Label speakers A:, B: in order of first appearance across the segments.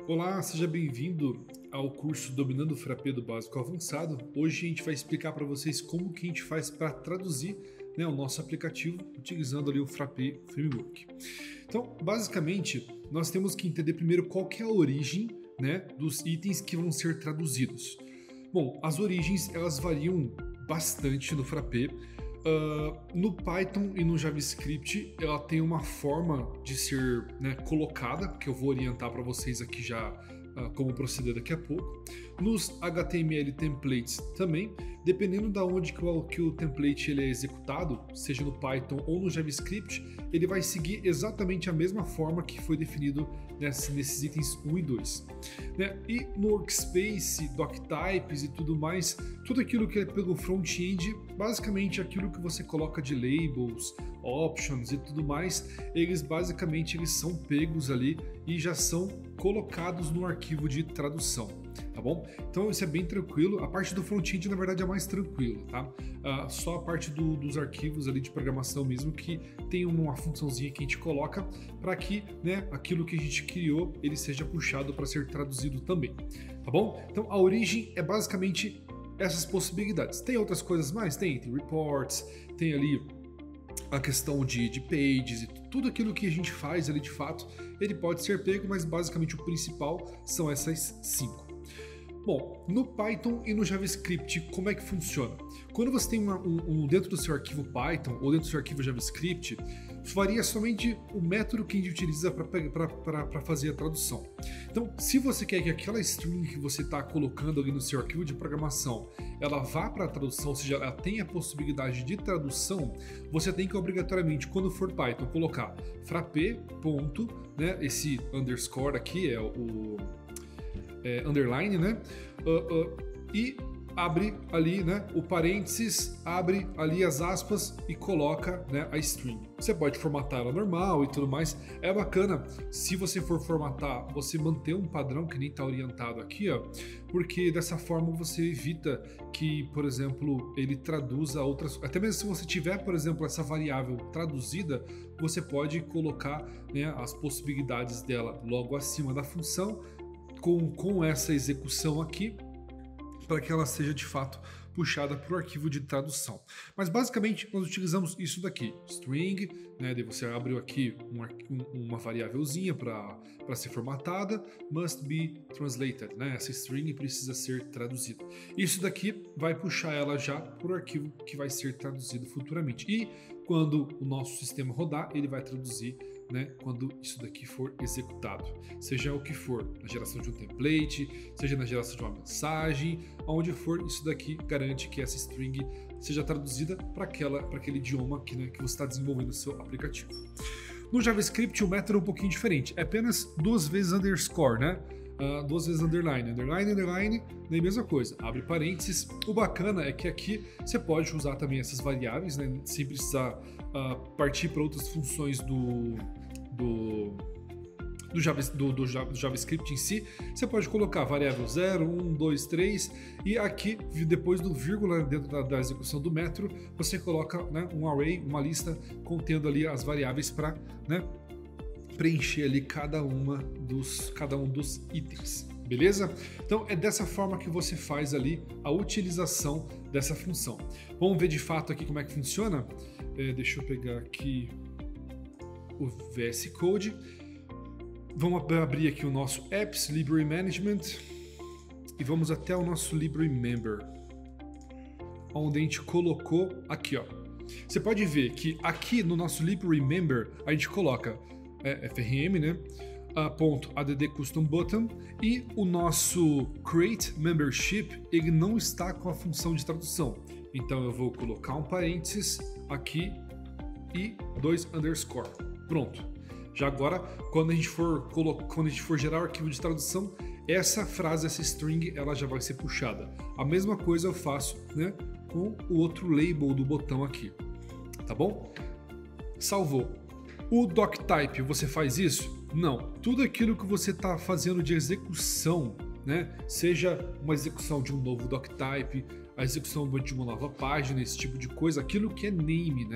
A: Olá, seja bem-vindo ao curso Dominando o Frappé do Básico ao Avançado. Hoje a gente vai explicar para vocês como que a gente faz para traduzir, o nosso aplicativo utilizando ali o Frappé Framework. Então, basicamente, nós temos que entender primeiro qual que é a origem, dos itens que vão ser traduzidos. Bom, as origens elas variam bastante no Frappé. No Python e no JavaScript ela tem uma forma de ser colocada, que eu vou orientar para vocês aqui já como proceder daqui a pouco. Nos HTML templates também, dependendo da onde que o template ele é executado, seja no Python ou no JavaScript, ele vai seguir exatamente a mesma forma que foi definido nesses itens 1 e 2. E no Workspace, Doctypes e tudo mais, tudo aquilo que é pelo front-end, basicamente aquilo que você coloca de labels, options e tudo mais, eles são pegos ali e já são colocados no arquivo de tradução, tá bom? Então isso é bem tranquilo. A parte do front-end na verdade é mais tranquilo, tá? Só a parte dos arquivos ali de programação mesmo que tem uma funçãozinha que a gente coloca para que aquilo que a gente criou ele seja puxado para ser traduzido também, tá bom? Então a origem é basicamente essas possibilidades. Tem outras coisas mais? Tem reports, tem ali a questão de pages e tudo aquilo que a gente faz ali de fato, ele pode ser pego, mas basicamente o principal são essas 5. Bom, no Python e no JavaScript, como é que funciona? Quando você tem dentro do seu arquivo Python ou dentro do seu arquivo JavaScript, varia somente o método que a gente utiliza para fazer a tradução. Então, se você quer que aquela string que você está colocando ali no seu arquivo de programação, ela vá para a tradução, ou seja, ela tenha a possibilidade de tradução, você tem que obrigatoriamente, quando for Python, colocar frappé, ponto, esse underscore aqui é o underline, e abre ali, o parênteses, abre ali as aspas e coloca, a string. Você pode formatar ela normal e tudo mais. É bacana, se você for formatar, você manter um padrão que nem está orientado aqui, porque dessa forma você evita que, por exemplo, ele traduza outras... Até mesmo se você tiver, por exemplo, essa variável traduzida, você pode colocar as possibilidades dela logo acima da função, com essa execução aqui, para que ela seja de fato puxada para o arquivo de tradução. Mas basicamente nós utilizamos isso daqui, string, daí você abre aqui uma variávelzinha para ser formatada, must be translated, essa string precisa ser traduzida. Isso daqui vai puxar ela já para o arquivo que vai ser traduzido futuramente. E quando o nosso sistema rodar, ele vai traduzir quando isso daqui for executado, seja o que for, na geração de um template, seja na geração de uma mensagem, aonde for, isso daqui garante que essa string seja traduzida para aquele idioma que você está desenvolvendo o seu aplicativo. No JavaScript o método é um pouquinho diferente, é apenas 2 vezes underscore, 2 vezes underline, daí mesma coisa, abre parênteses. O bacana é que aqui você pode usar também essas variáveis, sem precisar partir para outras funções do JavaScript em si. Você pode colocar variável 0, 1, 2, 3 e aqui, depois do vírgula dentro da execução do método, você coloca um array, uma lista contendo ali as variáveis para preencher ali cada um dos itens, beleza? Então é dessa forma que você faz ali a utilização dessa função. Vamos ver de fato aqui como é que funciona? Deixa eu pegar aqui o VS Code. Vamos abrir aqui o nosso Apps Library Management e vamos até o nosso Library Member, onde a gente colocou aqui, Você pode ver que aqui no nosso Library Member a gente coloca FRM, ponto .add custom button, e o nosso create membership ele não está com a função de tradução. Então eu vou colocar um parênteses aqui e 2 underscore. Pronto. Já agora, quando a gente for gerar o arquivo de tradução, essa frase, essa string, ela já vai ser puxada. A mesma coisa eu faço, com o outro label do botão aqui. Tá bom? Salvou. O doctype, você faz isso? Não. Tudo aquilo que você está fazendo de execução, seja uma execução de um novo doctype, a execução de uma nova página, esse tipo de coisa, aquilo que é name,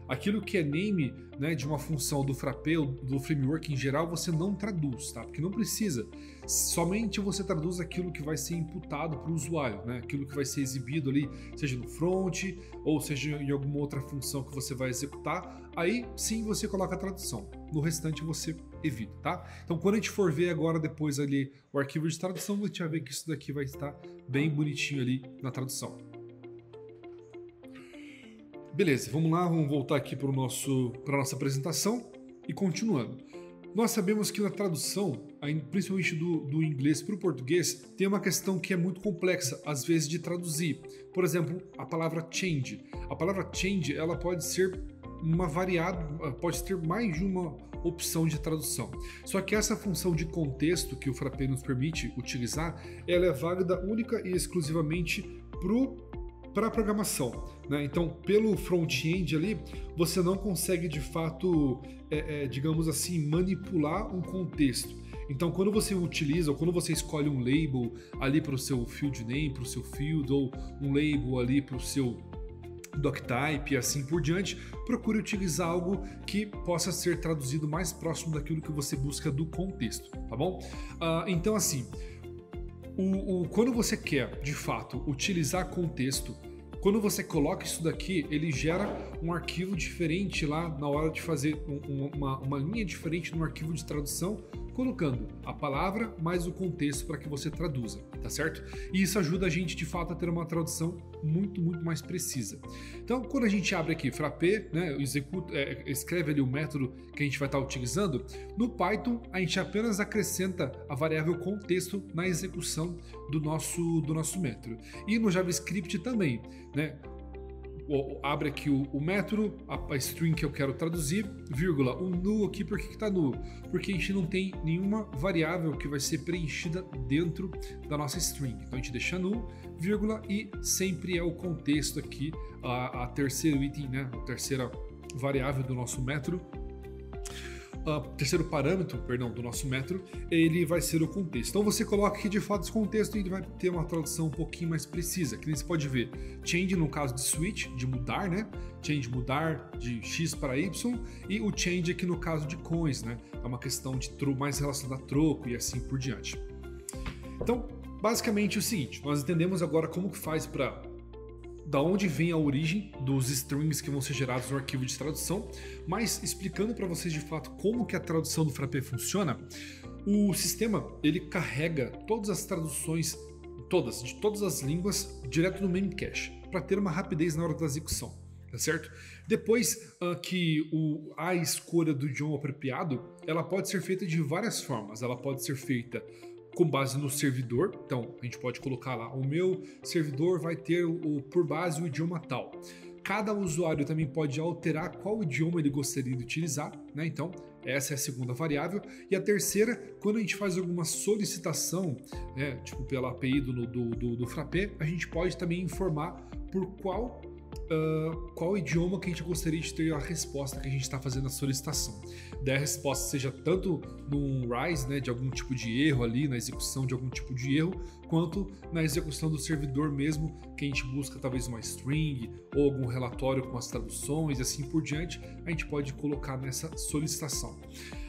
A: aquilo que é name, né, de uma função do Frappé ou do framework em geral, você não traduz, tá? Porque não precisa. Somente você traduz aquilo que vai ser imputado para o usuário, né? Aquilo que vai ser exibido ali, seja no front ou seja em alguma outra função que você vai executar. Aí sim você coloca a tradução. No restante você evita, tá? Então quando a gente for ver agora depois ali o arquivo de tradução, a gente vai ver que isso daqui vai estar bem bonitinho ali na tradução. Beleza, vamos lá, vamos voltar aqui para a nossa apresentação e continuando. Nós sabemos que na tradução, principalmente do inglês para o português, tem uma questão que é muito complexa, às vezes, de traduzir. Por exemplo, a palavra change. A palavra change, ela pode ser uma variada, pode ter mais de uma opção de tradução. Só que essa função de contexto que o Frappé nos permite utilizar, ela é válida única e exclusivamente para a programação, né? Então, pelo front-end ali, você não consegue de fato, digamos assim, manipular um contexto. Então, quando você utiliza ou quando você escolhe um label ali para o seu field name, para o seu field, ou um label ali para o seu doctype e assim por diante, procure utilizar algo que possa ser traduzido mais próximo daquilo que você busca do contexto, tá bom? Então, assim, quando você quer, de fato, utilizar contexto, quando você coloca isso daqui, ele gera um arquivo diferente lá na hora de fazer uma linha diferente no arquivo de tradução, colocando a palavra mais o contexto para que você traduza, tá certo? E isso ajuda a gente, de fato, a ter uma tradução muito, muito mais precisa. Então, quando a gente abre aqui Frappé, né, escreve ali o método que a gente vai estar utilizando, no Python a gente apenas acrescenta a variável contexto na execução do nosso método. E no JavaScript também, né? Abre aqui o método, a string que eu quero traduzir, vírgula, o null aqui, por que está null? Porque a gente não tem nenhuma variável que vai ser preenchida dentro da nossa string. Então a gente deixa null, vírgula, e sempre é o contexto aqui, a terceiro item, né, a terceira variável do nosso método. Terceiro parâmetro, perdão, do nosso método, ele vai ser o contexto. Então você coloca aqui de fato esse contexto e ele vai ter uma tradução um pouquinho mais precisa. Que nem você pode ver, change no caso de switch, de mudar, né? Change mudar de X para Y, e o change aqui no caso de coins, né? É uma questão de mais relacionada a troco e assim por diante. Então, basicamente é o seguinte, nós entendemos agora como que faz para da onde vem a origem dos strings que vão ser gerados no arquivo de tradução, mas explicando para vocês de fato como que a tradução do Frappé funciona, o sistema ele carrega todas as traduções, de todas as línguas, direto no Memcache, para ter uma rapidez na hora da execução, tá certo? Depois que a escolha do idioma apropriado, ela pode ser feita de várias formas, ela pode ser feita com base no servidor, então a gente pode colocar lá, o meu servidor vai ter por base o idioma tal. Cada usuário também pode alterar qual idioma ele gostaria de utilizar, né? Então essa é a segunda variável. E a terceira, quando a gente faz alguma solicitação, né, tipo pela API do Frappé, a gente pode também informar por qual idioma que a gente gostaria de ter a resposta que a gente está fazendo a solicitação. Daí a resposta seja tanto num rise, né, de algum tipo de erro ali, na execução de algum tipo de erro, quanto na execução do servidor mesmo, que a gente busca talvez uma string ou algum relatório com as traduções e assim por diante, a gente pode colocar nessa solicitação.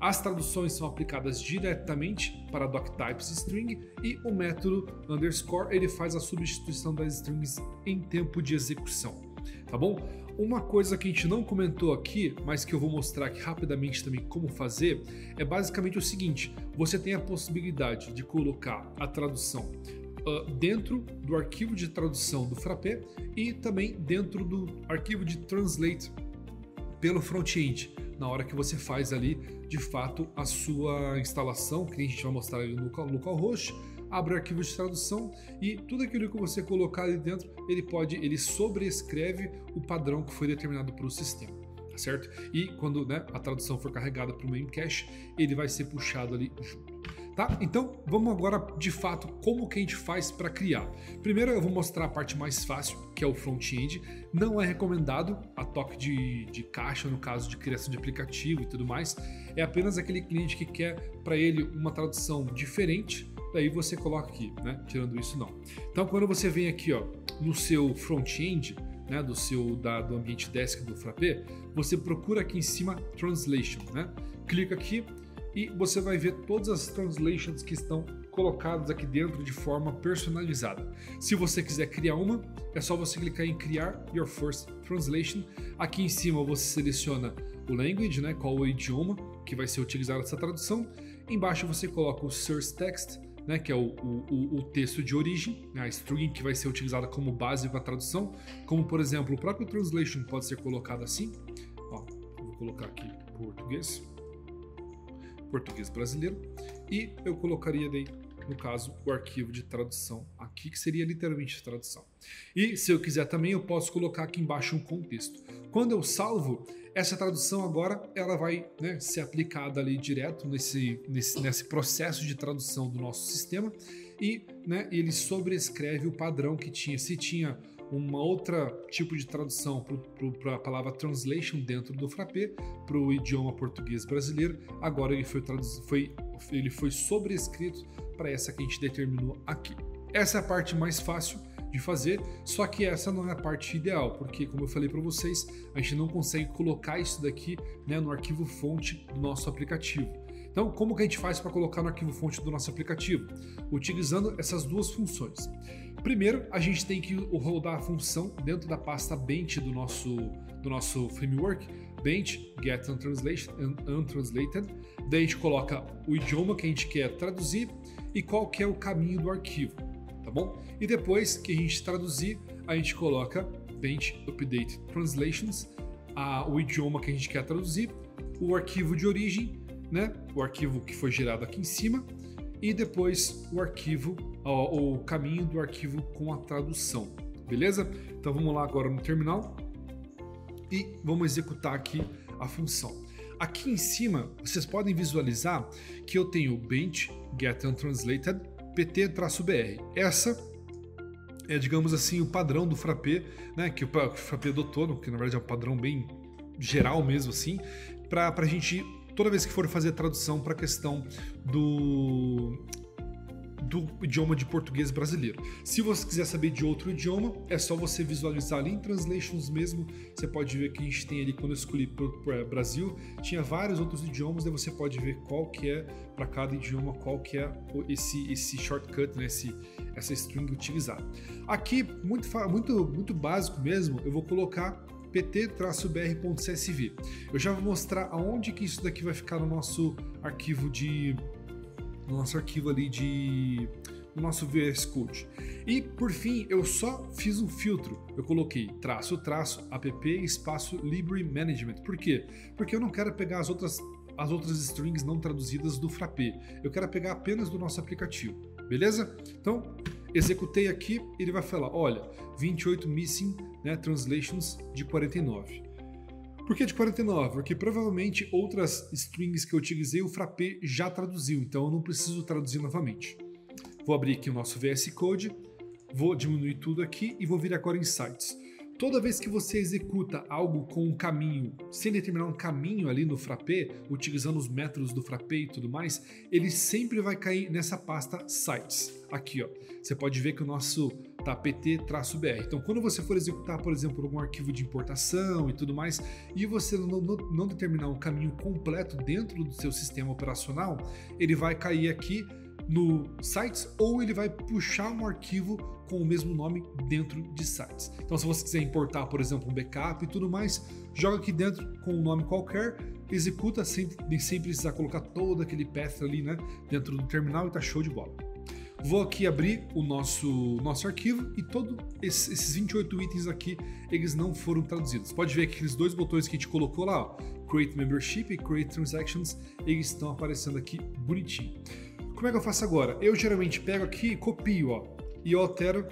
A: As traduções são aplicadas diretamente para doctypes string e o método underscore ele faz a substituição das strings em tempo de execução, tá bom? Uma coisa que a gente não comentou aqui, mas que eu vou mostrar aqui rapidamente também como fazer, é basicamente o seguinte, você tem a possibilidade de colocar a tradução dentro do arquivo de tradução do Frappé e também dentro do arquivo de translate pelo front-end, na hora que você faz ali, de fato, a sua instalação, que a gente vai mostrar ali no localhost, abre o arquivo de tradução e tudo aquilo que você colocar ali dentro, ele sobrescreve o padrão que foi determinado para o sistema, tá certo? E quando, né, a tradução for carregada para o Memcache, ele vai ser puxado ali junto. Tá? Então vamos agora de fato como que a gente faz para criar. Primeiro eu vou mostrar a parte mais fácil, que é o front-end. Não é recomendado a toque de caixa no caso de criação de aplicativo e tudo mais. É apenas aquele cliente que quer para ele uma tradução diferente. Daí você coloca aqui, né? Tirando isso não. Então quando você vem aqui, ó, no seu front-end, né, do ambiente desk do Frappé, você procura aqui em cima Translation, né? Clica aqui e você vai ver todas as translations que estão colocadas aqui dentro de forma personalizada. Se você quiser criar uma, é só você clicar em Criar Your First Translation. Aqui em cima você seleciona o language, né, qual o idioma que vai ser utilizado essa tradução. Embaixo você coloca o source text, né, que é o texto de origem, né, a string que vai ser utilizada como base para a tradução, como por exemplo o próprio translation pode ser colocado assim. Ó, vou colocar aqui português brasileiro, e eu colocaria daí, no caso, o arquivo de tradução aqui, que seria literalmente tradução. E se eu quiser também, eu posso colocar aqui embaixo um contexto. Quando eu salvo, essa tradução agora ela vai, né, ser aplicada ali direto nesse processo de tradução do nosso sistema e, né, ele sobrescreve o padrão que tinha. Se tinha uma outra tipo de tradução para a palavra translation dentro do Frappé para o idioma português brasileiro, agora ele foi sobrescrito para essa que a gente determinou aqui. Essa é a parte mais fácil de fazer, só que essa não é a parte ideal, porque como eu falei para vocês, a gente não consegue colocar isso daqui, né, no arquivo fonte do nosso aplicativo. Então, como que a gente faz para colocar no arquivo fonte do nosso aplicativo? Utilizando essas duas funções. Primeiro, a gente tem que rodar a função dentro da pasta Bench do nosso framework, Bench get untranslated. Daí a gente coloca o idioma que a gente quer traduzir e qual que é o caminho do arquivo, tá bom? E depois que a gente traduzir, a gente coloca Bench update translations, o idioma que a gente quer traduzir, o arquivo de origem, né? O arquivo que foi gerado aqui em cima, e depois o arquivo, o caminho do arquivo com a tradução, beleza? Então vamos lá agora no terminal e vamos executar aqui a função. Aqui em cima vocês podem visualizar que eu tenho bench get untranslated pt-br. Essa é, digamos assim, o padrão do Frappé, né? Que o Frappé adotou, que na verdade é um padrão bem geral mesmo assim, para a gente, toda vez que for fazer a tradução para a questão do idioma de português brasileiro. Se você quiser saber de outro idioma, é só você visualizar ali em Translations mesmo. Você pode ver que a gente tem ali, quando eu escolhi para Brasil, tinha vários outros idiomas, daí você pode ver qual que é, para cada idioma, qual que é esse shortcut, né, essa string utilizada. Aqui, muito básico mesmo, eu vou colocar pt-br.csv. Eu já vou mostrar aonde que isso daqui vai ficar no nosso arquivo no nosso VS Code. E por fim, eu só fiz um filtro. Eu coloquei --app espaço library management. Por quê? Porque eu não quero pegar as outras strings não traduzidas do Frappé. Eu quero pegar apenas do nosso aplicativo. Beleza? Então, executei aqui, ele vai falar, olha, 28 missing, né, translations de 49. Por que de 49? Porque provavelmente outras strings que eu utilizei o Frappé já traduziu, então eu não preciso traduzir novamente. Vou abrir aqui o nosso VS Code, vou diminuir tudo aqui e vou vir agora em Sites. Toda vez que você executa algo com um caminho, sem determinar um caminho ali no Frappé, utilizando os métodos do Frappé e tudo mais, ele sempre vai cair nessa pasta Sites. Aqui, ó. Você pode ver que o nosso tá pt-br. Então, quando você for executar, por exemplo, algum arquivo de importação e tudo mais, e você não determinar um caminho completo dentro do seu sistema operacional, ele vai cair aqui no Sites, ou ele vai puxar um arquivo com o mesmo nome dentro de Sites. Então, se você quiser importar, por exemplo, um backup e tudo mais, joga aqui dentro com um nome qualquer, executa sem precisar colocar todo aquele path ali, né, dentro do terminal, e tá show de bola. Vou aqui abrir o nosso arquivo e todos esses 28 itens aqui, eles não foram traduzidos. Pode ver que aqueles dois botões que a gente colocou lá, ó, Create Membership e Create Transactions, eles estão aparecendo aqui bonitinho. Como é que eu faço agora? Eu geralmente pego aqui e copio, ó, e eu altero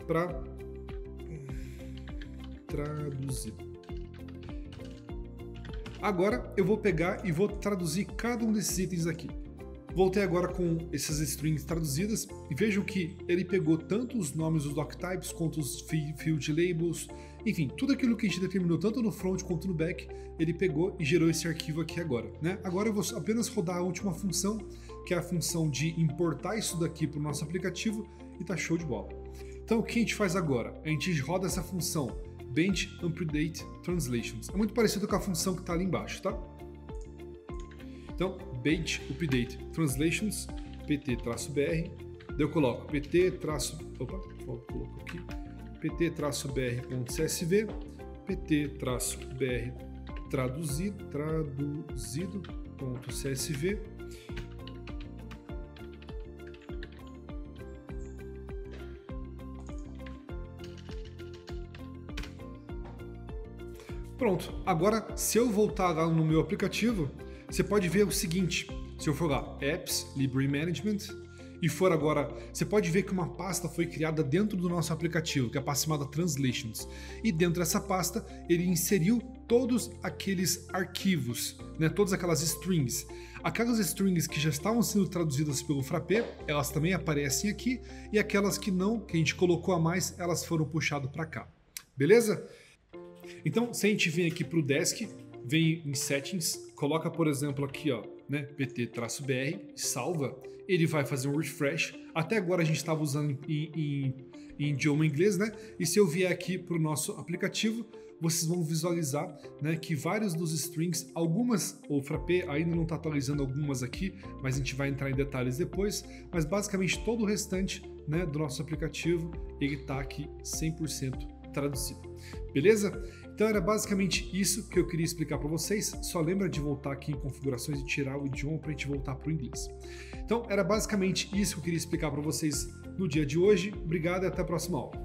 A: para traduzir. Agora eu vou pegar e vou traduzir cada um desses itens aqui. Voltei agora com essas strings traduzidas e vejam que ele pegou tanto os nomes dos doctypes quanto os field labels, enfim, tudo aquilo que a gente determinou tanto no front quanto no back, ele pegou e gerou esse arquivo aqui agora, né? Agora eu vou apenas rodar a última função, que é a função de importar isso daqui para o nosso aplicativo, e tá show de bola. Então o que a gente faz agora? A gente roda essa função Bench Update Translations. É muito parecido com a função que está ali embaixo, tá? Então, Bench Update Translations, pt-br, daí eu coloco pt-br.csv, pt-br traduzido.csv, pronto. Agora, se eu voltar lá no meu aplicativo, você pode ver o seguinte, se eu for lá, Apps, Library Management, e for agora, você pode ver que uma pasta foi criada dentro do nosso aplicativo, que é a pasta chamada Translations. E dentro dessa pasta, ele inseriu todos aqueles arquivos, né, todas aquelas strings. Aquelas strings que já estavam sendo traduzidas pelo Frappé, elas também aparecem aqui, e aquelas que não, que a gente colocou a mais, elas foram puxadas para cá. Beleza? Então, se a gente vem aqui para o Desk, vem em Settings, coloca, por exemplo, aqui, ó, né, pt-br, salva, ele vai fazer um refresh. Até agora a gente estava usando em idioma inglês, né? E se eu vier aqui para o nosso aplicativo, vocês vão visualizar, né, que vários dos strings, algumas, o Frappé ainda não está atualizando algumas aqui, mas a gente vai entrar em detalhes depois, mas basicamente todo o restante, né, do nosso aplicativo, ele está aqui 100% traduzido. Beleza? Então era basicamente isso que eu queria explicar para vocês. Só lembra de voltar aqui em configurações e tirar o idioma para a gente voltar para o inglês. Então era basicamente isso que eu queria explicar para vocês no dia de hoje. Obrigado e até a próxima aula.